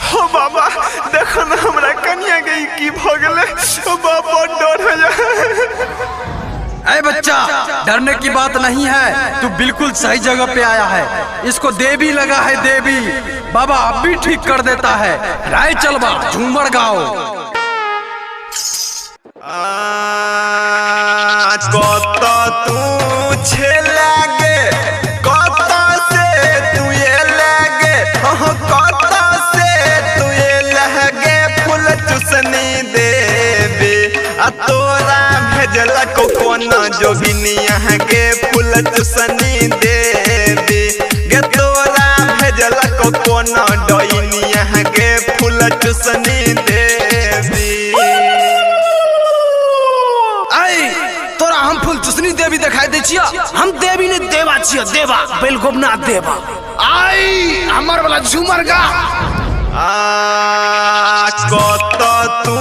हो बाबा देखो ना हमरा कन्या गई की भगले। हो बाबा डर है। अरे बच्चा डरने की बात नहीं है, तू बिल्कुल सही जगह पे आया है। इसको देवी लगा है देवी, बाबा अब भी ठीक कर देता है। राय चल बा झूमर गाओ। कत तू छेला गे कत से तू ये लगे कत से तू ये लगे फूल चुसनी देवी तोरा भेजल को कोन जोगिनिया गे फूल चुसनी देवी गे तोरा भेजल को कोन डोइनिया गे फूल चुसनी देवी। हम फूल चुसनी देवी दिखाई दे छिया, हम देवी ने देवा छिया, देवा बेलगोबना देवा। आई हमर वाला झूमर गा। कत तू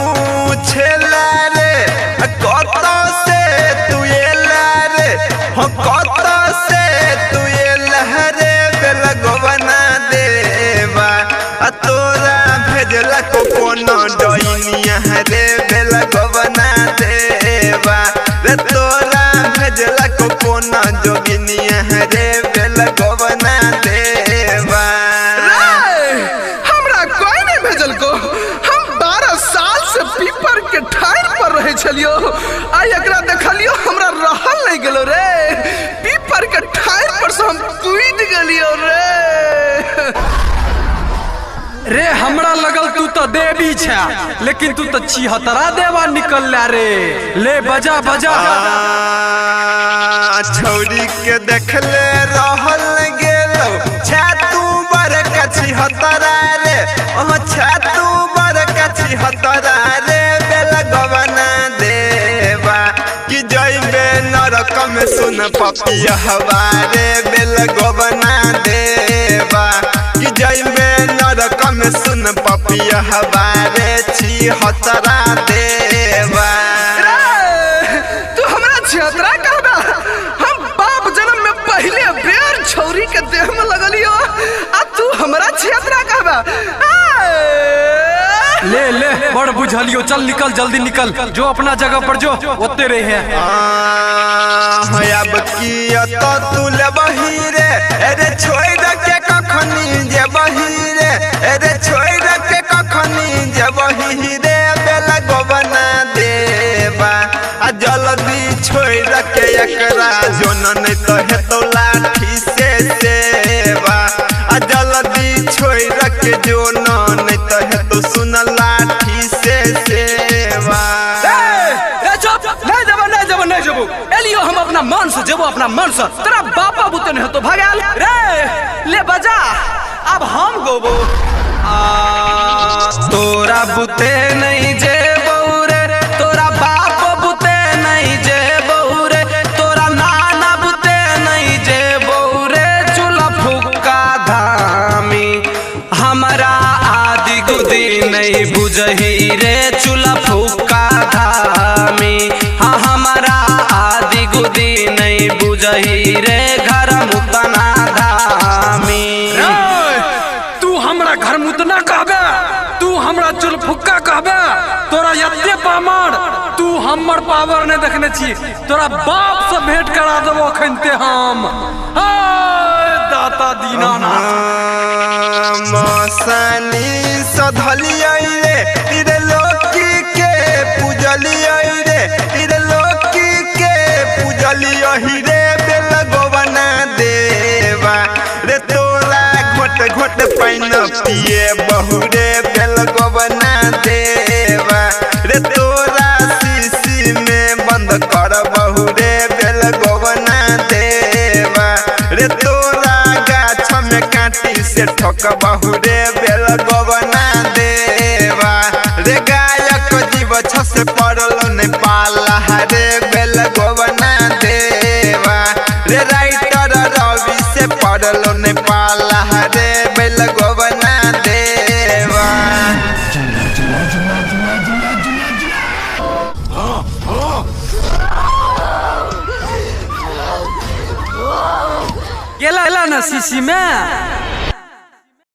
छेला रे कत से तू ये रे कत से तू ये लहरे बेलगोबना देवा तोरा भेजल को कोन डोइनिया रे बेलगोबना देवा रे तोरा भेजल को कोन जोगिनिया रे बेलगोबना देवा। हमरा कोई नहीं भेजल को, हम 12 साल से पीपर के ठाड़ पर रहे छलियो। आई एकरा देखलियो हमरा रहल नहीं गेलो रे, पीपर के ठाड़ पर से हम कूद गेलियो रे। रे हमरा लगल तू तो देवी छा, लेकिन तू तो छिहतरा देवा निकल ला रे। ले बजा बजा। छौरी के देखले रहल गेलो छातू बरका छिहतरा रे छातू बरका छिहतरा रे बेलगोबना देवा कि जइबे नरक में सुन पपिया हवारे बेलगोबना देवा कि जइबे नरक में सुन पपिया हवारे छिहतरा देवा। तू हमरा छिहतरा कहबा? हम बाप जन्म में पहले बेर छौरी के देह में लगलियो आ तू हमरा छिहतरा कहबा? ले ले बड़ बुझलियो, चल निकल जल्दी निकल, जो अपना जगह पर जो ओते रहे हैं। अब किया तो तू ले बहिरे अरे छोड़ के कखनी जे बहिरे अरे छोड़ के कखनी जे बहिरे बेलगोबना देवा जल्दी छोड़ के एकरा जोन नहीं तो हेतो लाठी से सेवा जल्दी छोड़ के जोन नहीं तो हेतो सुन लाठी से सेवा। नहीं जबो एलियो हम अपना मन से जबो अपना मन से, तेरा बापा बुते नहीं तो भागल रे। ले बजा अब हम गोबो। तोरा बुते नहीं जे बौरे तोरा बाप बुते नहीं जे बौरे तोरा नाना बुते नहीं जे बौरे चूल्हा फुक्का धामी हमारा आदि गुदी नहीं बुझही रे चूल्हा फुक्का धामी। हाँ हमारा आदि गुदी नहीं बुझही रे घर मुतना धामी। तू हमरा घर मुतना कहबे, तू हमरा चुल फुक्का कहबे, तोरा यत्ते पामर तू हमर पावर ने देखने छी, तोरा बाप से भेंट करा देबो अखनते हम। दाता दीनानाथ मसानी सधलिया रे तेरे लोकी के पूजलिया रे तेरे लोकी के पूजलिया रे बेलगोबना देवा रे तोरा घोट घोट पाइन पिए बहुरे बेलगोबना देवा रे तोरा शीशी में बंद कर बहुरे बेलगोबना देवा रे तोरा गाछ में काटी से ठोक बहुरे बेलगोबना देवा रे गायक जीव से पड़ल नहीं पाला रे बेलगोबना देवा रे राइटर रवि से पड़ल